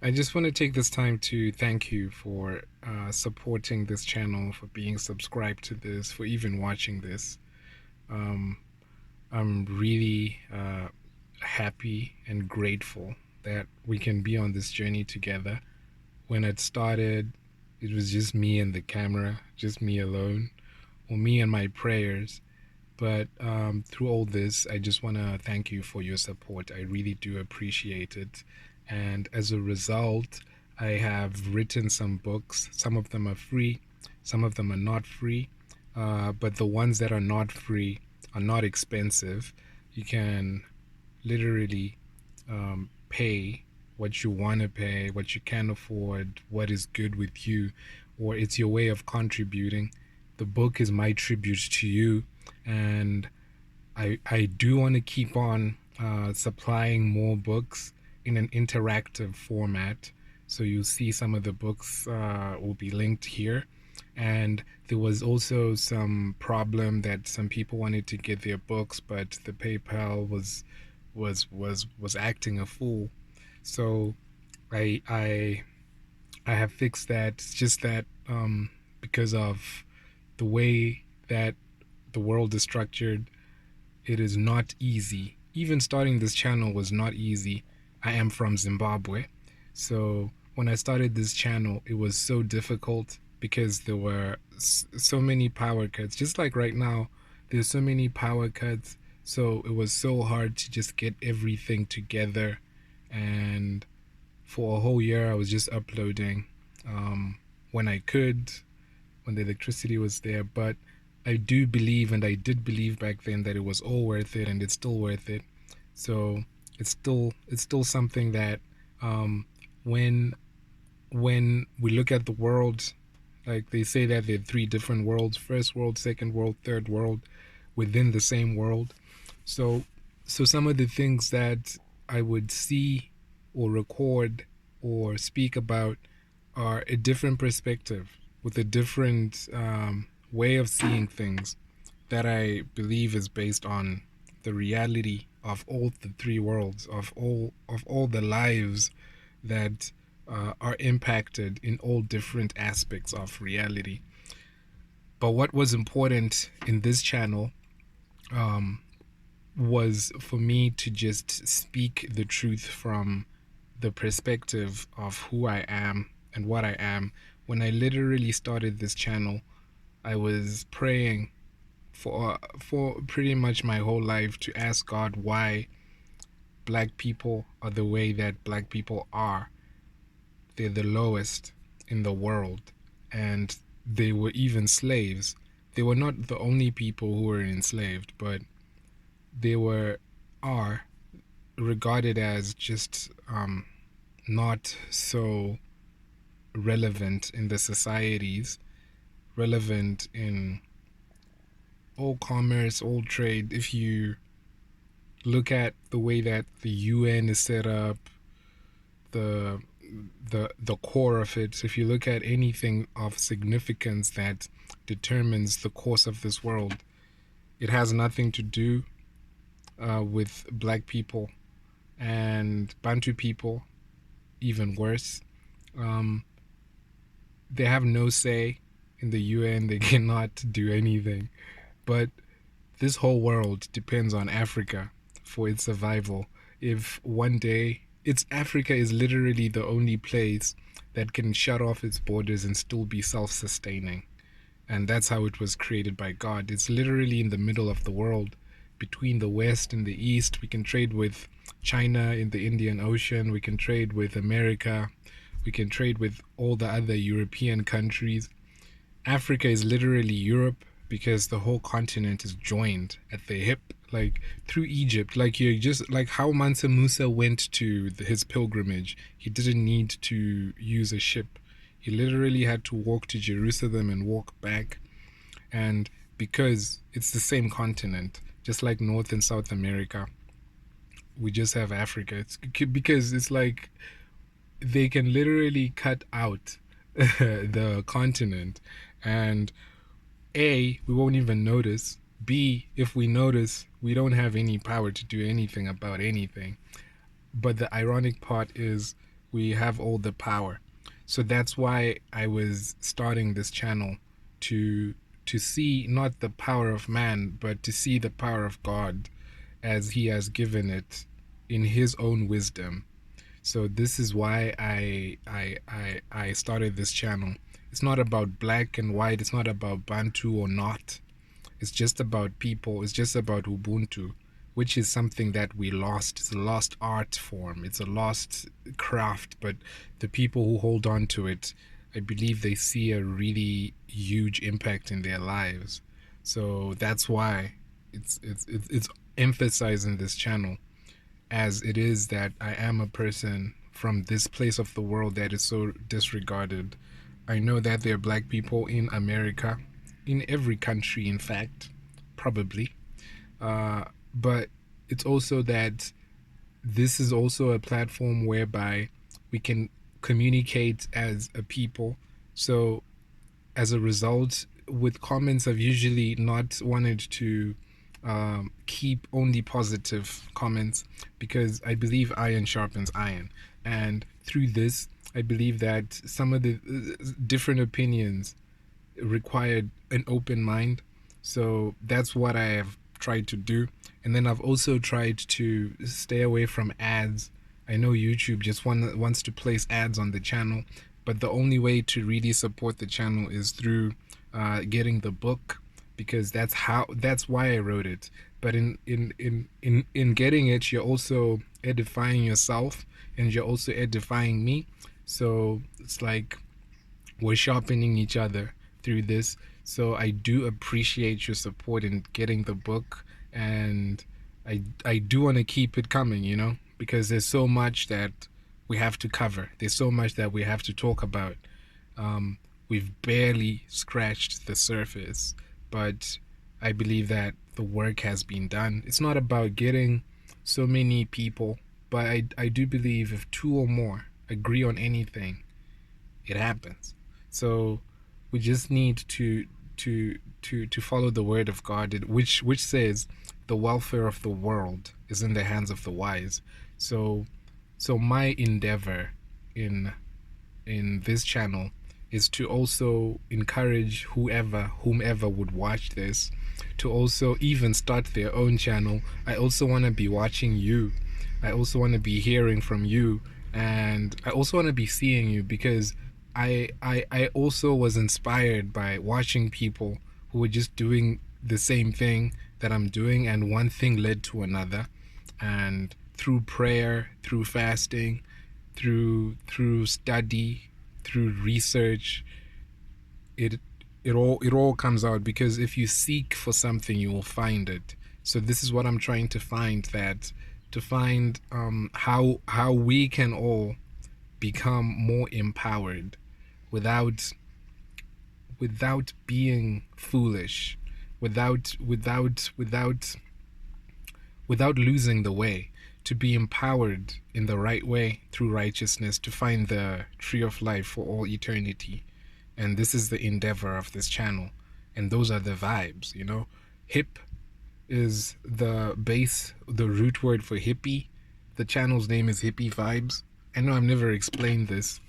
I just want to take this time to thank you for supporting this channel, for being subscribed to this, for even watching this. Um, I'm really happy and grateful that we can be on this journey together. When it started, it was just me and the camera, just me alone, or me and my prayers. But through all this, I just want to thank you for your support. I really do appreciate it. And as a result, I have written some books. Some of them are free, some of them are not free. But the ones that are not free are not expensive. You can literally pay what you want to pay, what you can afford, what is good with you, or it's your way of contributing. The book is my tribute to you, and I do want to keep on supplying more books in an interactive format. So you'll see some of the books will be linked here. And there was also some problem that some people wanted to get their books, but the PayPal was acting a fool. So I I I have fixed that. It's just that because of the way that the world is structured, it is not easy. Even starting this channel was not easy. I am from Zimbabwe. So when I started this channel, it was so difficult because there were so many power cuts. Just like right now, there's so many power cuts. So it was so hard to just get everything together. And for a whole year, I was just uploading when I could, when the electricity was there. But I do believe, and I did believe back then, that it was all worth it, and it's still worth it. So it's still something that um, when we look at the world, like they say that there are three different worlds: first world, second world, third world, within the same world. So some of the things that I would see or record or speak about are a different perspective with a different way of seeing things that I believe is based on the reality of all the three worlds, of all the lives that are impacted in all different aspects of reality. But what was important in this channel um, was for me to just speak the truth from the perspective of who I am and what I am. When I literally started this channel, I was praying for pretty much my whole life to ask God why black people are the way that black people are. They're the lowest in the world, and they were even slaves. They were not the only people who were enslaved, but they are regarded as just not so relevant in the societies, relevant in all commerce, all trade. If you look at the way that the UN is set up, the the core of it, if you look at anything of significance that determines the course of this world, it has nothing to do with black people and Bantu people, even worse. Um, they have no say in the UN. They cannot do anything. But this whole world depends on Africa for its survival. If one day, it's Africa is literally the only place that can shut off its borders and still be self-sustaining. And that's how it was created by God. It's literally in the middle of the world, between the West and the East. We can trade with China in the Indian Ocean. We can trade with America. We can trade with all the other European countries. Africa is literally Europe because the whole continent is joined at the hip, like through Egypt. Like you're just like how Mansa Musa went to his pilgrimage. He didn't need to use a ship. He literally had to walk to Jerusalem and walk back. And because it's the same continent, just like North and South America, we just have Africa. It's because it's like they can literally cut out the continent, and A, we won't even notice. B, if we notice, we don't have any power to do anything about anything. But the ironic part is We have all the power. So that's why I was starting this channel, to see not the power of man, but to see the power of God as he has given it in his own wisdom. So this is why I started this channel. It's not about black and white, it's not about Bantu or not. It's just about people, it's just about Ubuntu, which is something that we lost. It's a lost art form, it's a lost craft, but the people who hold on to it, I believe they see a really huge impact in their lives. So that's why it's emphasizing this channel, as it is that I am a person from this place of the world that is so disregarded. I know that there are black people in America, in every country, in fact, probably. But it's also that this is also a platform whereby we can communicate as a people. So as a result, with comments, I've usually not wanted to keep only positive comments, because I believe iron sharpens iron. And through this, I believe that some of the different opinions required an open mind. So that's what I have tried to do. And then I've also tried to stay away from ads. I know YouTube just wants to place ads on the channel, but the only way to really support the channel is through getting the book, because that's why I wrote it. But in getting it, you're also edifying yourself, and you're also edifying me. So it's like we're sharpening each other through this. So I do appreciate your support in getting the book, and I do want to keep it coming, because there's so much that we have to cover. There's so much that we have to talk about. We've barely scratched the surface, but I believe that the work has been done. It's not about getting so many people, but I do believe if two or more agree on anything, it happens. So we just need to follow the word of God, which says the welfare of the world is in the hands of the wise. So my endeavor in this channel is to also encourage whomever would watch this to also even start their own channel. I also want to be watching you. I also want to be hearing from you, and I also want to be seeing you, because I also was inspired by watching people who were just doing the same thing that I'm doing, and one thing led to another. And through prayer, through fasting, through study, through research, it all comes out, because if you seek for something, you will find it. So this is what I'm trying to find, how we can all become more empowered without being foolish, without losing the way, to be empowered in the right way through righteousness, to find the tree of life for all eternity. And this is the endeavor of this channel, and those are the vibes. Hip is the root word for hippie. The channel's name is Hippie Vibes. I know I've never explained this.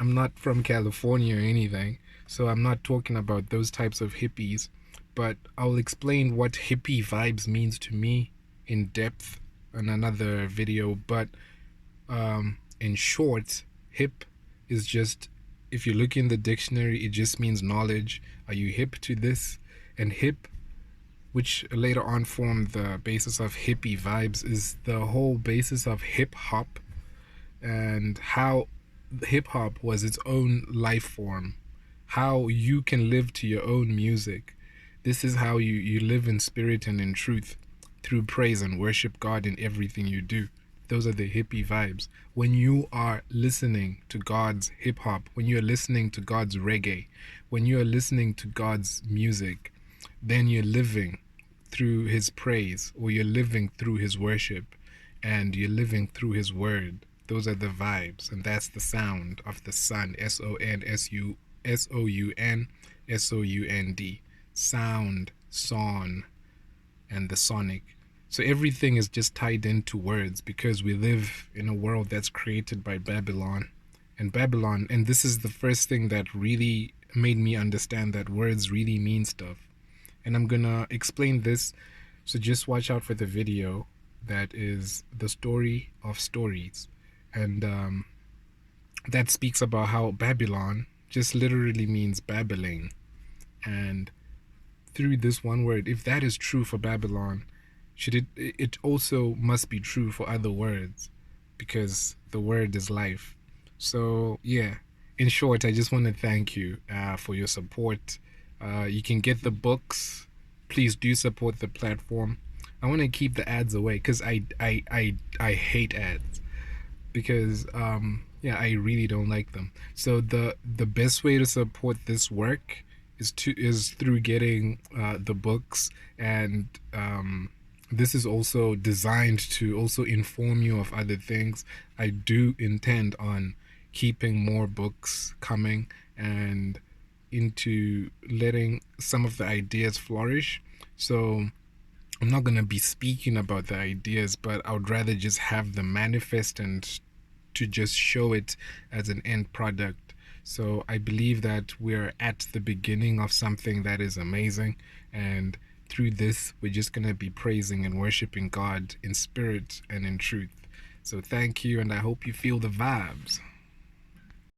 I'm not from California or anything, so I'm not talking about those types of hippies, but I'll explain what hippie vibes means to me in depth in another video. But in short, hip is just, if you look in the dictionary, it just means knowledge. Are you hip to this? And hip, which later on formed the basis of hippie vibes, is the whole basis of hip hop, and how hip hop was its own life form, how you can live to your own music. This is how you live in spirit and in truth, through praise and worship God in everything you do. Those are the hippie vibes. When you are listening to God's hip hop, when you're listening to God's reggae, when you are listening to God's music, then you're living through his praise, or you're living through his worship, and you're living through his word. Those are the vibes, and that's the sound of the sun. SOUND, sound, son, and the sonic. So everything is just tied into words because we live in a world that's created by Babylon. And this is the first thing that really made me understand that words really mean stuff. And I'm gonna explain this, so just watch out for the video that is the story of stories. And that speaks about how Babylon just literally means babbling. And through this one word, if that is true for Babylon, it also must be true for other words, because the word is life. So yeah, in short, I just want to thank you for your support. You can get the books. Please do support the platform. I want to keep the ads away because I hate ads, because yeah, I really don't like them. So the best way to support this work is through getting the books. And this is also designed to also inform you of other things. I do intend on keeping more books coming, and into letting some of the ideas flourish. So I'm not going to be speaking about the ideas, but I would rather just have them manifest and to just show it as an end product. So I believe that we're at the beginning of something that is amazing. And through this, we're just going to be praising and worshiping God in spirit and in truth. So thank you, and I hope you feel the vibes.